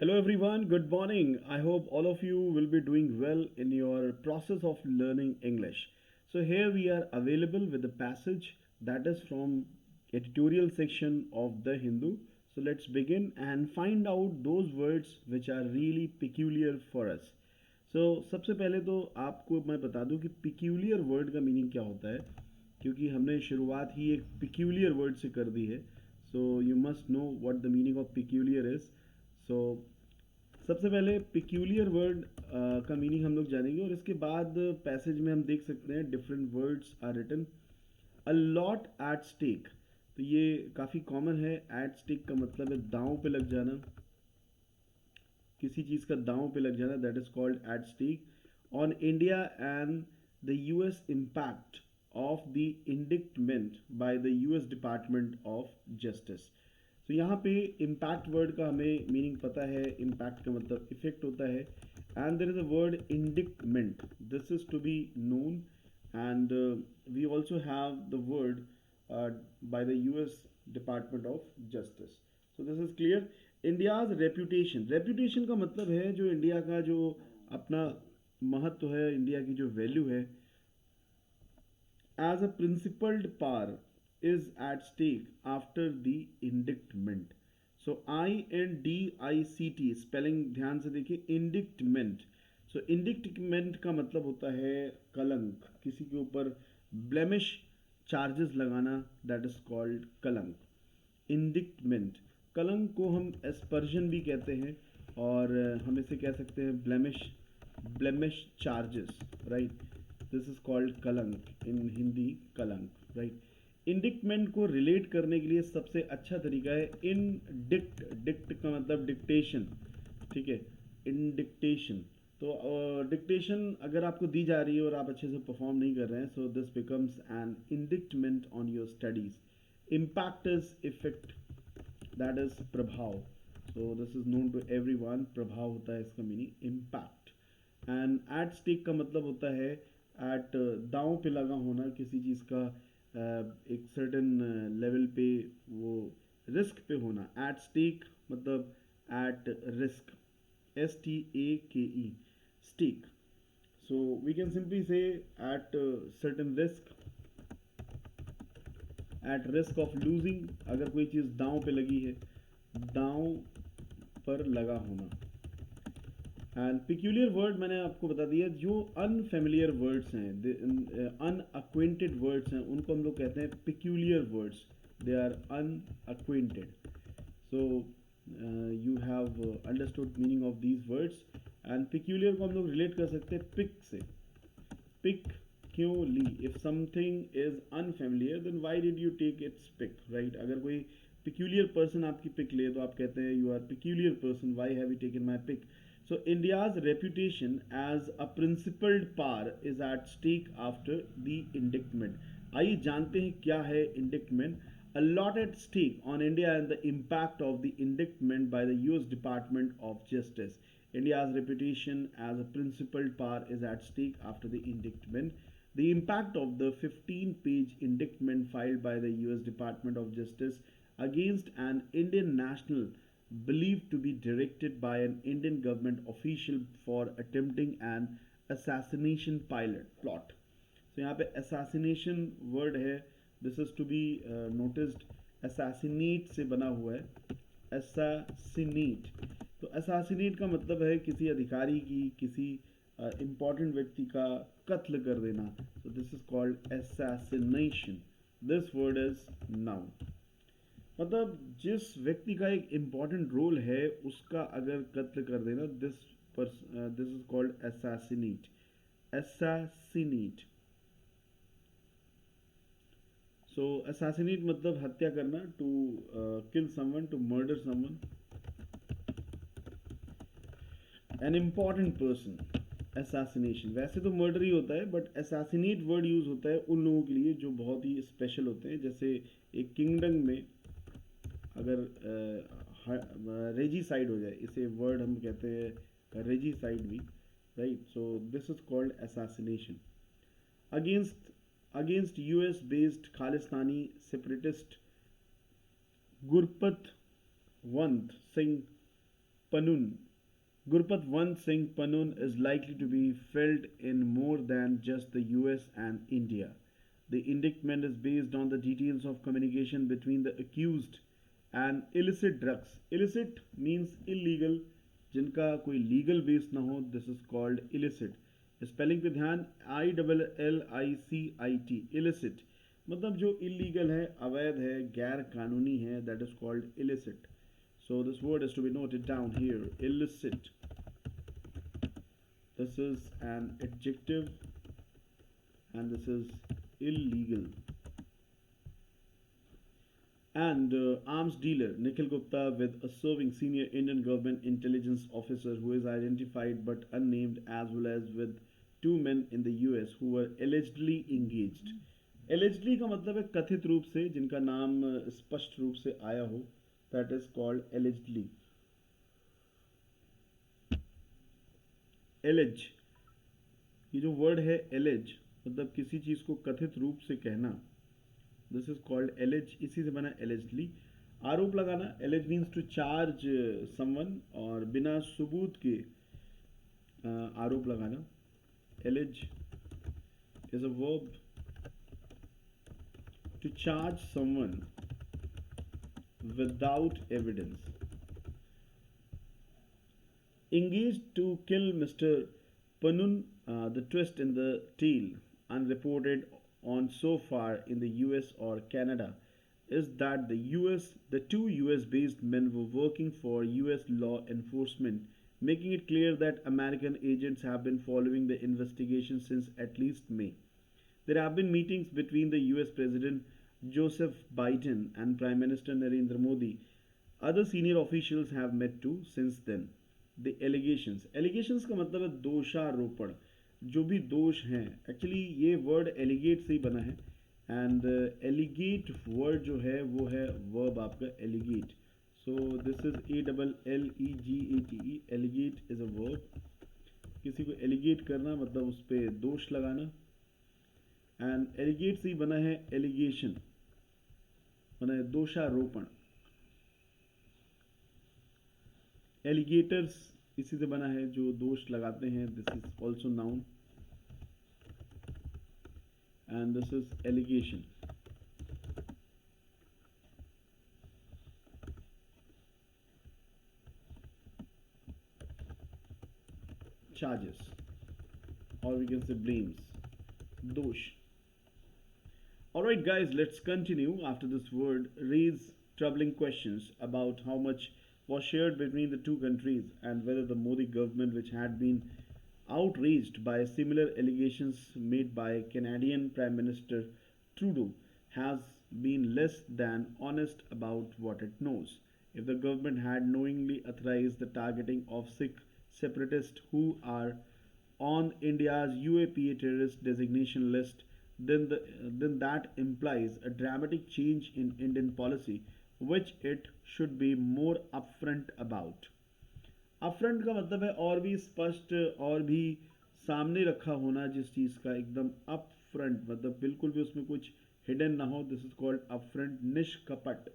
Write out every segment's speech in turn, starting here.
Hello everyone, good morning. I hope all of you will be doing well in your process of learning English. So here we are available with a passage that is from editorial section of the Hindu. So let's begin and find out those words which are really peculiar for us. सबसे पहले तो आपको मैं बता दूं कि peculiar word का meaning क्या होता है, क्योंकि हमने शुरुआत ही एक peculiar वर्ड से कर दी है. So you must know what the meaning of peculiar is. So सबसे पहले पिक्यूलियर वर्ड का मीनिंग हम लोग जानेंगे और इसके बाद पैसेज में हम देख सकते हैं different words are written. A lot at stake, तो ये काफ़ी कॉमन है. एट स्टेक का मतलब है दांव पे लग जाना, किसी चीज़ का दांव पे लग जाना, that is called at stake. On India and the US impact of the indictment by the US department of justice. तो यहाँ पे इम्पैक्ट वर्ड का हमें मीनिंग पता है. इम्पैक्ट का मतलब इफेक्ट होता है. And there is a word indictment, this is to be known. And we also have the word by the US department of justice. So this is clear. India's reputation, reputation का मतलब है जो India का जो अपना महत्व है, India की जो वैल्यू है, as a principled power is at stake after the indictment. So INDICT spelling ध्यान से देखिए. इंडिक्टमेंट, सो इंडिक्टमेंट का मतलब होता है कलंक, किसी के ऊपर ब्लेमिश चार्जेस लगाना, दैट इज कॉल्ड कलंक. इंडिक्टमेंट, कलंक को हम एस्पर्जन भी कहते हैं और हम इसे कह सकते हैं blemish, blemish charges, right. This is called कलंक इन हिंदी, कलंक, राइट. इंडिक्टमेंट को रिलेट करने के लिए सबसे अच्छा तरीका है इनडिक्ट. डिक्ट का मतलब डिक्टेशन, ठीक है, इंडिक्टेशन. तो डिक्टेशन अगर आपको दी जा रही है और आप अच्छे से परफॉर्म नहीं कर रहे हैं, so this becomes an indictment on your studies. Impact is effect, that is प्रभाव. So this is known to everyone. प्रभाव होता है इसका meaning impact. And at stake का मतलब होता है एट दांव पे लगा होना, किसी चीज़ का एक सर्टेन लेवल पे वो रिस्क पे होना. एट स्टेक मतलब at risk, STAKE, stake. So we can simply say at certain risk, at risk of losing. अगर कोई चीज़ दांव पे लगी है, दांव पर लगा होना. एंड पिक्यूलियर वर्ड मैंने आपको बता दिया, जो अनफेमिलियर वर्ड्स हैं, अनअक्वेंटेड वर्ड्स हैं, उनको हम लोग कहते हैं peculiar words. They are unacquainted. So you have understood meaning of these words. And peculiar को हम लोग रिलेट कर सकते हैं पिक से. पिक क्यों ली? If something is unfamiliar then why did you take its pick, right. अगर कोई पिक्यूलियर पर्सन आपकी पिक ले तो आप कहते हैं you are peculiar person, why have you taken my pick. So India's reputation as a principled power is at stake after the indictment. आइए जानते हैं क्या है indictment. A lot at stake on India and the impact of the indictment by the US Department of Justice. India's reputation as a principled power is at stake after the indictment. The impact of the 15-page indictment filed by the US Department of Justice against an Indian national believed to be directed by an Indian government official for attempting an assassination pilot plot. So यहाँ पे assassination word है, this is to be noticed. assassinate से बना हुआ है, assassinate. तो assassinate का मतलब है किसी अधिकारी की, किसी important व्यक्ति का कत्ल कर देना. So this is called assassination. This word is noun. मतलब जिस व्यक्ति का एक इम्पॉर्टेंट रोल है उसका अगर कत्ल कर देना, this is called assassinate. assassinate. So assassinate मतलब हत्या करना, to kill someone, to murder someone, an important person. assassination वैसे तो मर्डर ही होता है, बट assassinate वर्ड यूज होता है उन लोगों के लिए जो बहुत ही स्पेशल होते हैं. जैसे एक किंगडम में अगर रेजीसाइड हो जाए, इसे वर्ड हम कहते हैं रेजीसाइड भी, right. So this is called assassination. Against US based Khalistani separatist Gurpatwant Singh Panun. Gurpat once saying Panun is likely to be felt in more than just the US and India. The indictment is based on the details of communication between the accused and illicit drugs. Illicit means illegal, जिनका कोई legal base ना हो, this is called illicit. Spelling पे ध्यान, ILLICIT, illicit मतलब जो illegal है, अवैध है, गैर कानूनी है, that is called illicit. So this word is to be noted down here, illicit. This is an adjective and this is illegal. And arms dealer Nikhil Gupta with a serving senior Indian government intelligence officer who is identified but unnamed, as well as with two men in the US who were allegedly engaged. Allegedly का मतलब है कथित रूप से, जिनका नाम स्पष्ट रूप से आया हो, that is called allegedly. Allege, ये जो वर्ड है allege मतलब किसी चीज को कथित रूप से कहना, दिस इज कॉल्ड एलेज. इसी से बना एलेजली. आरोप लगाना, allege means to charge someone, और बिना सबूत के आरोप लगाना. Allege is a verb to charge someone without evidence. Engaged to kill Mr. Panun, the twist in the tale, unreported on so far in the US or Canada, is that the two US based men were working for US law enforcement, making it clear that American agents have been following the investigation since at least May. There have been meetings between the US President Joseph Biden and Prime Minister Narendra Modi. Other senior officials have met too since then. The allegations का मतलब है दोषारोपण, जो भी दोष हैं. Actually ये word एलिगेट से ही बना है, एंड एलिगेट वर्ड जो है वो है वर्ब आपका allegate. So this is ALLEGATE. Allegate is a verb. किसी को एलिगेट करना मतलब उस पर दोष लगाना, एंड एलिगेट से ही बना है एलिगेशन, बना है दोषारोपण. एलिगेटर्स इसी से बना है, जो दोष लगाते हैं. This is also noun and this is allegation. Charges और वी कैन से ब्लेम्स, दोष. Alright guys, let's continue. After this word, raise troubling questions about how much was shared between the two countries and whether the Modi government, which had been outraged by similar allegations made by Canadian Prime Minister Trudeau, has been less than honest about what it knows. If the government had knowingly authorized the targeting of Sikh separatists who are on India's UAPA terrorist designation list, then that implies a dramatic change in Indian policy, which it should be more upfront about. Upfront का मतलब है और भी स्पष्ट, और भी सामने रखा होना जिस चीज़ का, एकदम upfront मतलब बिल्कुल भी उसमें कुछ hidden ना हो. This is called upfront. निष्कपट,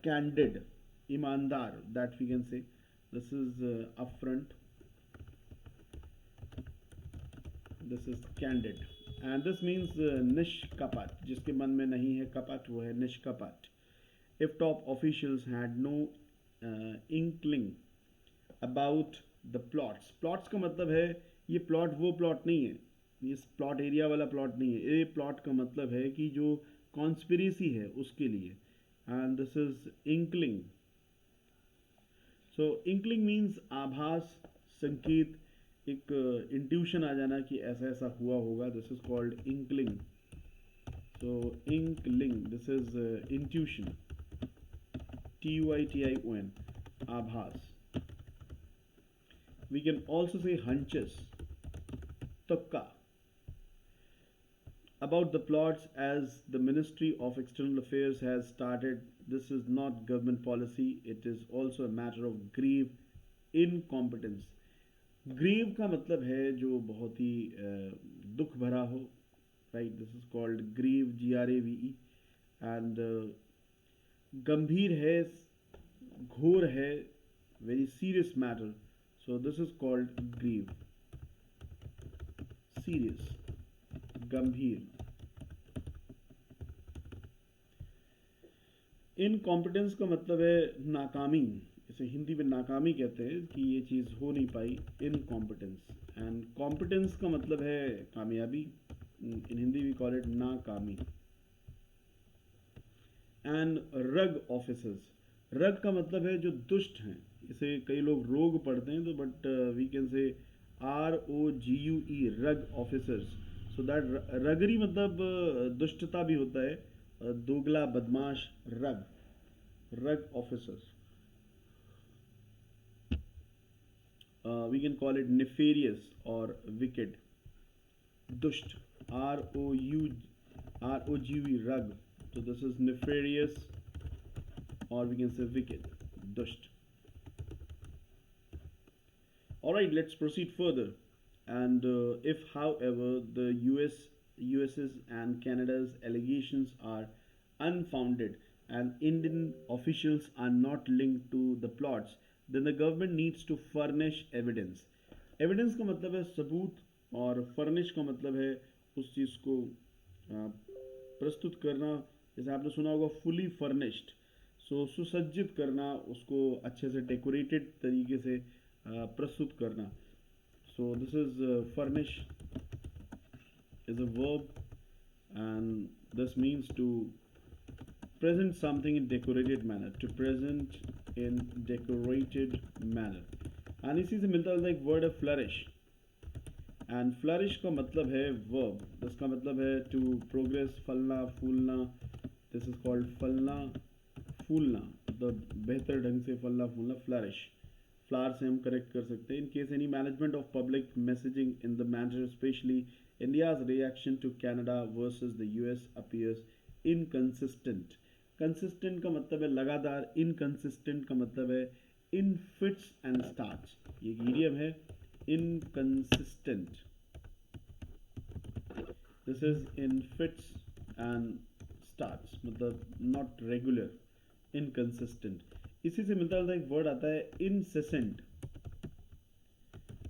candid, ईमानदार, that we can say. This is upfront. This is candid. And this means निष्कपट, जिसके मन में नहीं है कपट, वो है निष्कपट. If top officials had no inkling about the plots. Plots का मतलब है, ये प्लॉट वो प्लॉट नहीं है, ये प्लॉट एरिया वाला प्लॉट नहीं है. ये प्लॉट का मतलब है कि जो कॉन्स्पिरेसी है उसके लिए. And this is inkling. So inkling means आभास, संकेत, एक इंट्यूशन आ जाना कि ऐसा ऐसा हुआ होगा. This is called inkling. So inkling, this is intuition, TUITION, आभास. We can also say hunches, tukka. About the plots, as the Ministry of External Affairs has started, this is not government policy, it is also a matter of grave incompetence. Grieve का मतलब है जो बहुत ही दुख भरा हो, right. This is called grieve, GRAVE. And गंभीर है, घोर है, very serious matter. So this is called grieve. Serious, गंभीर. इनकॉम्पिटेंस का मतलब है नाकामी. इसे हिंदी में नाकामी कहते हैं कि ये चीज़ हो नहीं पाई. इनकॉम्पिटेंस. एंड कॉम्पिटेंस का मतलब है कामयाबी. इन हिंदी वी कॉल इट नाकामी. एंड रग ऑफिसर्स. रग का मतलब है जो दुष्ट हैं. इसे कई लोग रोग पढ़ते हैं तो but we can say ROGUE rogue officers. So that roguery मतलब दुष्टता भी होता है. दोगला बदमाश. Rogue officers. We can call it nefarious or wicked. Dusht. ROGUE rug. So this is nefarious or we can say wicked. Dusht. Alright, let's proceed further. And if however the US's and Canada's allegations are unfounded and Indian officials are not linked to the plots, then the government needs to furnish evidence. Evidence का मतलब है सबूत और furnish का मतलब है उस चीज़ को प्रस्तुत करना. जैसे आपने सुना होगा fully furnished. So सुसज्जित करना, उसको अच्छे से decorated तरीके से प्रस्तुत करना. So this is furnish is a verb and this means to present something in decorated manner. To present in decorated manner. And इसी से मिलता जुलता एक वर्ड है flourish. And flourish का मतलब है verb. इसका मतलब है to progress, फलना फूलना. This is called फलना फूलना. मतलब बेहतर ढंग से फलना फूलना. Flourish. फ्लावर से हम करेक्ट कर सकते हैं. In case any management of public messaging in the matter specially India's reaction to Canada versus the US appears inconsistent. Consistent का मतलब है लगातार. इनकंसिस्टेंट का मतलब है इन फिट्स एंड स्टार्ट्स. ये ईडियम है inconsistent. This is in fits and starts मतलब नॉट रेगुलर. इनकंसिस्टेंट. इसी से मिलता जुलता एक वर्ड आता है इंसेसेंट.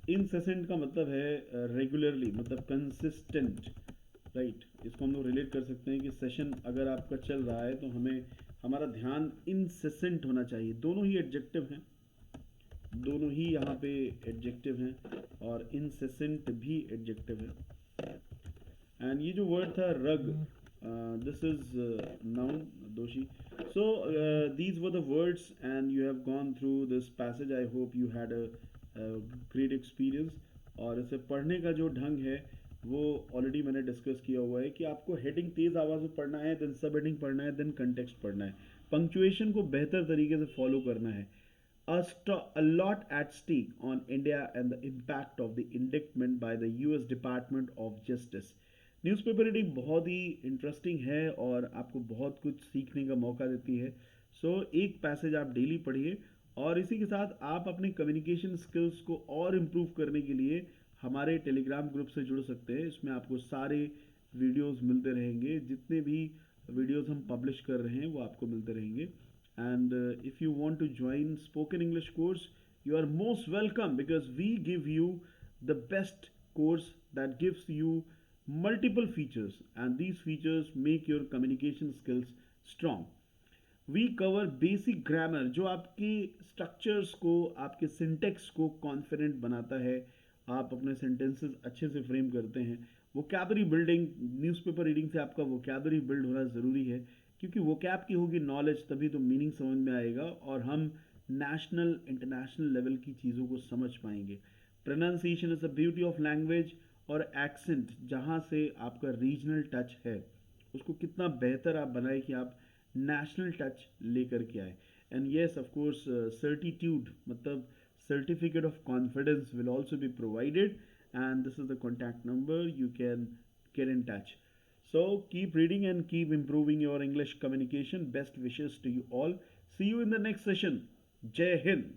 इंसेसेंट का मतलब है रेगुलरली मतलब कंसिस्टेंट. राइट. इसको हम लोग रिलेट कर सकते हैं कि सेशन अगर आपका चल रहा है तो हमें हमारा ध्यान इंसेसेंट होना चाहिए. दोनों ही एडजेक्टिव हैं. दोनों ही यहाँ पे एडजेक्टिव हैं और इंसेसेंट भी एडजेक्टिव है. एंड ये जो वर्ड था रग, this is noun doshi. So these were the words and you have gone through this passage. I hope you had a great experience. और इसे पढ़ने का जो ढंग है वो ऑलरेडी मैंने डिस्कस किया हुआ है कि आपको हेडिंग तेज आवाज़ में पढ़ना है, देन सब हेडिंग पढ़ना है, देन कंटेक्स्ट पढ़ना है. पंक्चुएशन को बेहतर तरीके से फॉलो करना है. A lot at stake on India and the impact of the indictment by the US Department of Justice. Newspaper reading बहुत ही इंटरेस्टिंग है और आपको बहुत कुछ सीखने का मौका देती है. सो एक पैसेज आप डेली पढ़िए और इसी के साथ आप अपने कम्युनिकेशन स्किल्स को और इम्प्रूव करने के लिए हमारे टेलीग्राम ग्रुप से जुड़ सकते हैं. इसमें आपको सारे वीडियोस मिलते रहेंगे. जितने भी वीडियोस हम पब्लिश कर रहे हैं वो आपको मिलते रहेंगे. And if you want to join spoken English course you are most welcome because we give you the best course that gives you multiple features and these features make your communication skills strong. We cover basic grammar जो आपके structures को, आपके syntax को confident बनाता है. आप अपने sentences अच्छे से frame करते हैं. vocabulary building, newspaper reading से आपका vocabulary build होना ज़रूरी है क्योंकि vocab की होगी knowledge तभी तो meaning समझ में आएगा और हम national international level की चीज़ों को समझ पाएंगे. pronunciation is the beauty of language. और एक्सेंट जहाँ से आपका रीजनल टच है उसको कितना बेहतर आप बनाए कि आप नेशनल टच लेकर के आए. And yes of course certitude मतलब certificate of confidence will also be provided and this is the contact number you can get in touch. So keep reading and keep improving your English communication. Best wishes to you all. See you in the next session. जय हिंद.